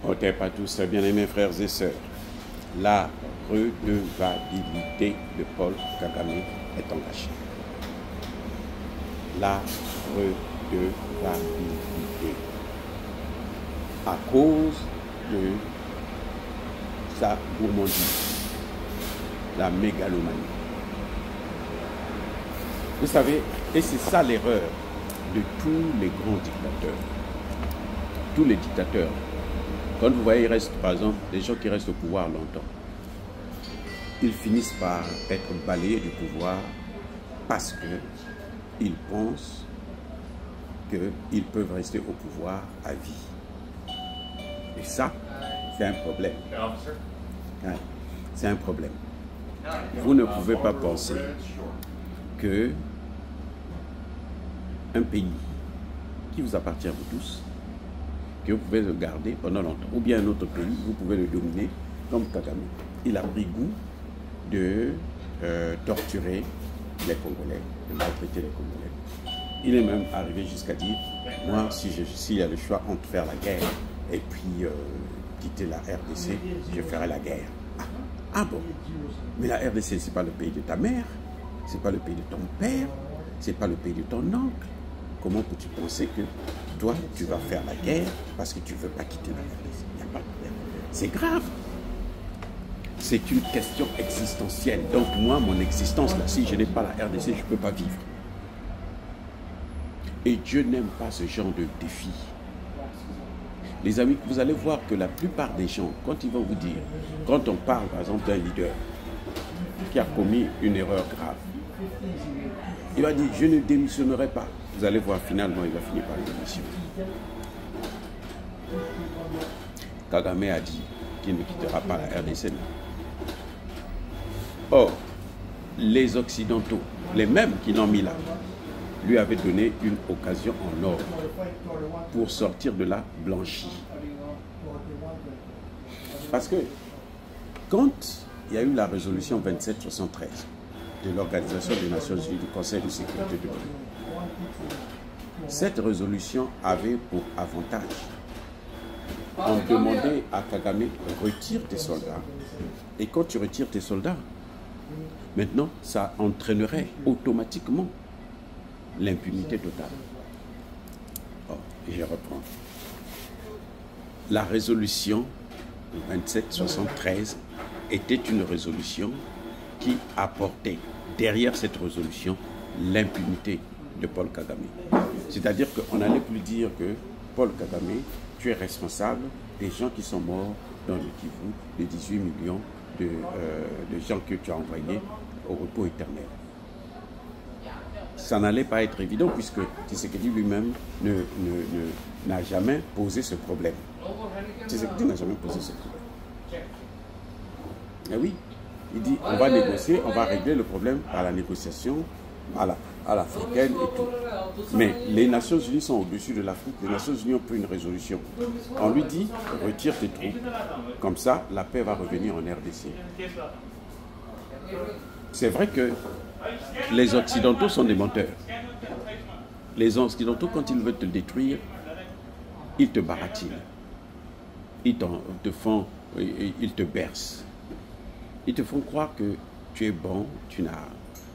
Ok, pas tous, bien-aimés frères et sœurs. La redevabilité de Paul Kagame est engagée. La redevabilité. À cause de sa gourmandise, la mégalomanie. Vous savez, et c'est ça l'erreur de tous les grands dictateurs. Tous les dictateurs. Quand vous voyez, il reste, par exemple, des gens qui restent au pouvoir longtemps. Ils finissent par être balayés du pouvoir parce qu'ils pensent qu'ils peuvent rester au pouvoir à vie. Et ça, c'est un problème. Ouais, c'est un problème. Vous ne pouvez pas penser que un pays qui vous appartient à vous tous, que vous pouvez le garder pendant longtemps, ou bien un autre pays, vous pouvez le dominer comme Kagame. Il a pris goût de torturer les Congolais, de maltraiter les Congolais. Il est même arrivé jusqu'à dire, moi, s'il y a le choix entre faire la guerre et puis quitter la RDC, je ferai la guerre. Ah bon? Mais la RDC, ce n'est pas le pays de ta mère, ce n'est pas le pays de ton père, ce n'est pas le pays de ton oncle. Comment peux-tu penser que toi, tu vas faire la guerre parce que tu ne veux pas quitter la RDC? Il n'y a pas de guerre. C'est grave. C'est une question existentielle. Donc moi, mon existence, là, si je n'ai pas la RDC, je ne peux pas vivre. Et Dieu n'aime pas ce genre de défi. Les amis, vous allez voir que la plupart des gens, quand ils vont vous dire, quand on parle par exemple d'un leader qui a commis une erreur grave, il va dire, je ne démissionnerai pas. Vous allez voir, finalement, il va finir par démissionner. Kagame a dit qu'il ne quittera pas la RDC. Or, les Occidentaux, les mêmes qui l'ont mis là, lui avaient donné une occasion en or pour sortir de la blanchie. Parce que quand il y a eu la résolution 2773 de l'Organisation des Nations Unies du Conseil de sécurité de l'ONU, cette résolution avait pour avantage, on demandait à Kagame, retire tes soldats. Et quand tu retires tes soldats, maintenant, ça entraînerait automatiquement l'impunité totale. Oh, je reprends. La résolution 2773 était une résolution qui apportait derrière cette résolution l'impunité de Paul Kagame. C'est-à-dire qu'on n'allait plus dire que Paul Kagame, tu es responsable des gens qui sont morts dans le Kivu, les 18 millions de gens que tu as envoyés au repos éternel. Ça n'allait pas être évident puisque Tshisekedi lui-même n'a jamais posé ce problème. Tshisekedi n'a jamais posé ce problème. Et oui, il dit on va négocier, on va régler le problème par la négociation à l'africaine et tout. Mais les Nations Unies sont au-dessus de l'Afrique. Les Nations Unies ont pris une résolution. On lui dit retire tes troupes. Comme ça, la paix va revenir en RDC. C'est vrai que les Occidentaux sont des menteurs. Les Occidentaux, quand ils veulent te détruire, ils te baratinent. Ils te bercent. Ils te font croire que tu es bon, tu n'as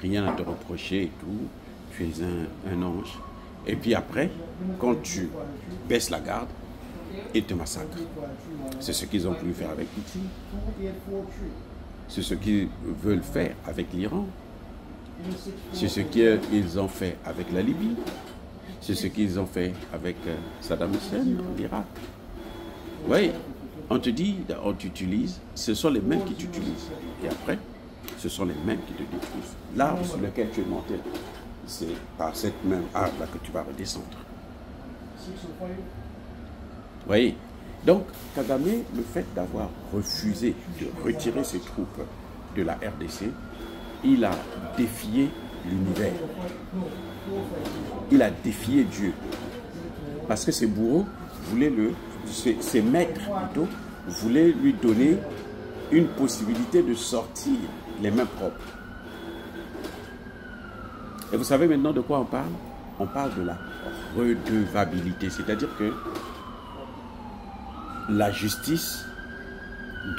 rien à te reprocher et tout. Tu es un ange. Et puis après, quand tu baisses la garde, ils te massacrent. C'est ce qu'ils ont voulu faire avec Poutine. C'est ce qu'ils veulent faire avec l'Iran. C'est ce qu'ils ont fait avec la Libye. C'est ce qu'ils ont fait avec Saddam Hussein en Irak. Oui, on te dit, on t'utilise, ce sont les mêmes qui t'utilisent. Et après, ce sont les mêmes qui te détruisent. L'arbre sur lequel tu es monté, c'est par cette même arbre-là que tu vas redescendre. Oui. Donc, Kagame, le fait d'avoir refusé de retirer ses troupes de la RDC, il a défié l'univers. Il a défié Dieu. Parce que ses bourreaux voulaient ses maîtres plutôt, voulaient lui donner une possibilité de sortir les mains propres. Et vous savez maintenant de quoi on parle? On parle de la redevabilité, c'est-à-dire que la justice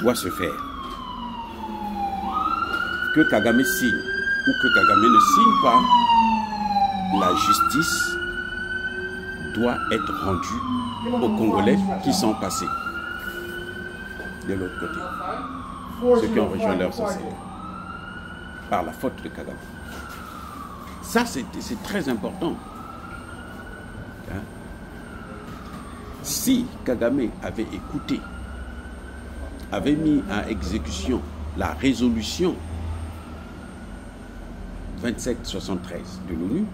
doit se faire. Que Kagame signe ou que Kagame ne signe pas, la justice doit être rendue aux Congolais qui sont passés de l'autre côté, ceux qui ont rejoint leur société, par la faute de Kagame. Ça, c'est très important. Hein? Si Kagame avait écouté, avait mis à exécution la résolution 2773 de l'ONU,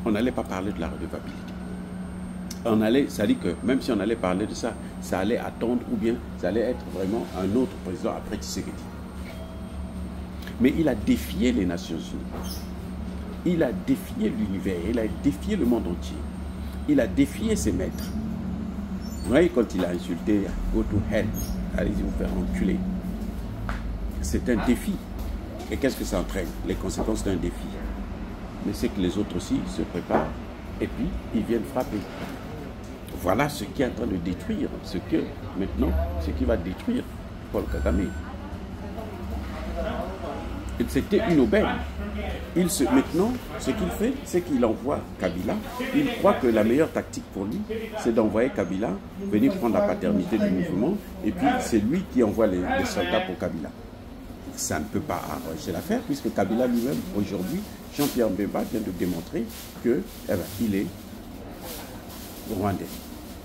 on n'allait pas parler de la redevabilité. On allait, ça dit que même si on allait parler de ça, ça allait attendre ou bien ça allait être vraiment un autre président après Tshisekedi. Mais il a défié les Nations Unies. Il a défié l'univers, il a défié le monde entier. Il a défié ses maîtres. Vous voyez, quand il a insulté « Go to hell », allez-y vous faire enculer. C'est un défi. Et qu'est-ce que ça entraîne? Les conséquences d'un défi. Mais c'est que les autres aussi se préparent et puis ils viennent frapper. Voilà ce qui est en train de détruire, ce qui va détruire Paul Kagame. C'était une aubaine. Maintenant, ce qu'il fait, c'est qu'il envoie Kabila. Il croit que la meilleure tactique pour lui, c'est d'envoyer Kabila venir prendre la paternité du mouvement. Et puis, c'est lui qui envoie les soldats pour Kabila. Ça ne peut pas arranger l'affaire, puisque Kabila lui-même, aujourd'hui, Jean-Pierre Mbemba vient de démontrer que, il est rwandais.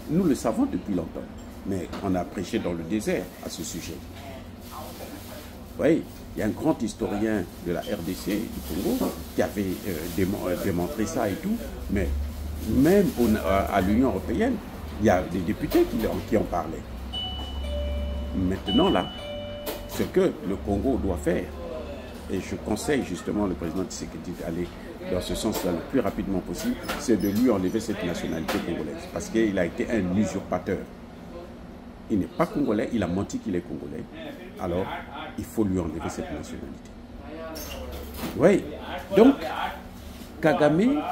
Nous le savons depuis longtemps, mais on a prêché dans le désert à ce sujet. Vous voyez, il y a un grand historien de la RDC, du Congo, qui avait démontré ça et tout, mais même à l'Union européenne, il y a des députés qui en parlaient. Maintenant, là, ce que le Congo doit faire, et je conseille justement le président Tshisekedi d'aller dans ce sens-là le plus rapidement possible, c'est de lui enlever cette nationalité congolaise. Parce qu'il a été un usurpateur. Il n'est pas congolais, il a menti qu'il est congolais. Alors, il faut lui enlever cette nationalité. Oui. Donc, Kagame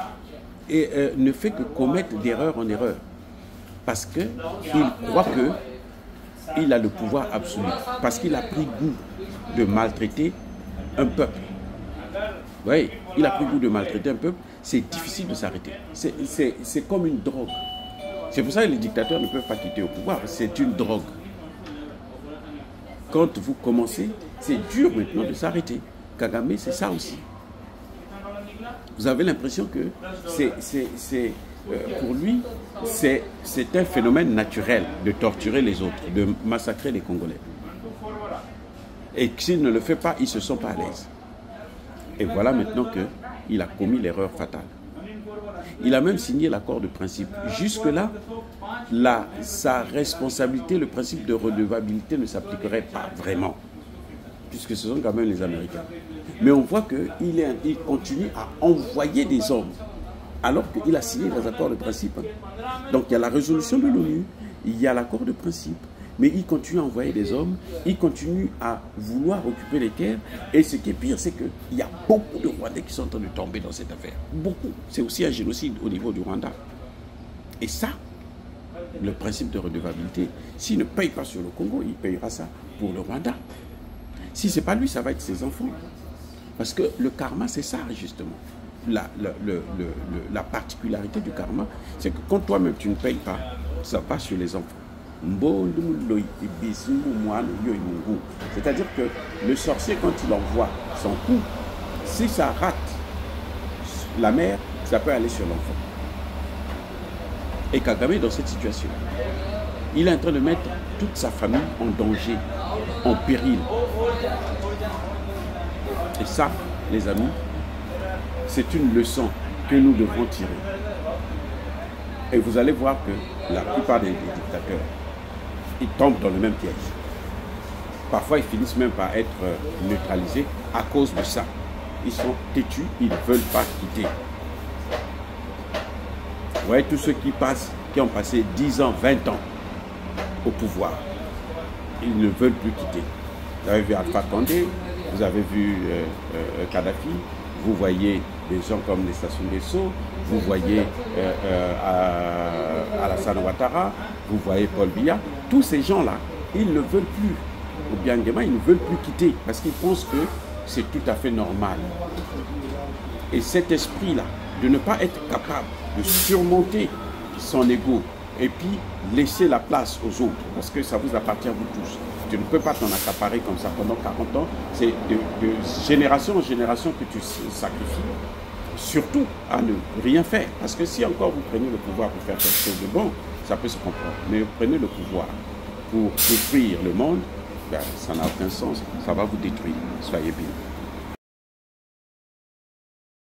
ne fait que commettre d'erreur en erreur. Parce qu'il croit qu'il a le pouvoir absolu. Parce qu'il a pris goût de maltraiter un peuple. Oui, il a pris goût de maltraiter un peuple. C'est difficile de s'arrêter. C'est comme une drogue. C'est pour ça que les dictateurs ne peuvent pas quitter au pouvoir. C'est une drogue. Quand vous commencez, c'est dur maintenant de s'arrêter. Kagame, c'est ça aussi. Vous avez l'impression que pour lui, c'est un phénomène naturel de torturer les autres, de massacrer les Congolais. Et s'il ne le fait pas, ils ne se sont pas à l'aise. Et voilà maintenant qu'il a commis l'erreur fatale. Il a même signé l'accord de principe. Jusque-là, sa responsabilité, le principe de redevabilité ne s'appliquerait pas vraiment. Puisque ce sont quand même les Américains. Mais on voit qu'il continue à envoyer des hommes. Alors qu'il a signé les accords de principe. Donc il y a la résolution de l'ONU, il y a l'accord de principe. Mais il continue à envoyer des hommes, il continue à vouloir occuper les terres. Et ce qui est pire, c'est qu'il y a beaucoup de Rwandais qui sont en train de tomber dans cette affaire. Beaucoup. C'est aussi un génocide au niveau du Rwanda. Et ça, le principe de redevabilité, s'il ne paye pas sur le Congo, il payera ça pour le Rwanda. Si ce n'est pas lui, ça va être ses enfants. Parce que le karma, c'est ça, justement. La particularité du karma, c'est que quand toi-même, tu ne payes pas, ça va sur les enfants. C'est-à-dire que le sorcier, quand il envoie son coup, si ça rate la mère, ça peut aller sur l'enfant. Et Kagame est dans cette situation. Il est en train de mettre toute sa famille en danger, en péril. Et ça, les amis, c'est une leçon que nous devons tirer. Et vous allez voir que la plupart des dictateurs, ils tombent dans le même piège. Parfois, ils finissent même par être neutralisés à cause de ça. Ils sont têtus, ils ne veulent pas quitter. Vous voyez, tous ceux qui ont passé 10 ans, 20 ans au pouvoir, ils ne veulent plus quitter. Vous avez vu Alpha Condé, vous avez vu Kadhafi, vous voyez des gens comme les Sassou Nguesso, vous voyez Alassane Ouattara, vous voyez Paul Biya, tous ces gens-là, ils ne veulent plus, ou bien ils ne veulent plus quitter, parce qu'ils pensent que c'est tout à fait normal. Et cet esprit-là, de ne pas être capable de surmonter son ego, et puis laisser la place aux autres, parce que ça vous appartient à vous tous. Tu ne peux pas t'en accaparer comme ça pendant 40 ans. C'est de génération en génération que tu sacrifies, surtout à ne rien faire. Parce que si encore vous prenez le pouvoir pour faire quelque chose de bon, ça peut se comprendre. Mais vous prenez le pouvoir pour détruire le monde, ben, ça n'a aucun sens. Ça va vous détruire. Soyez bien.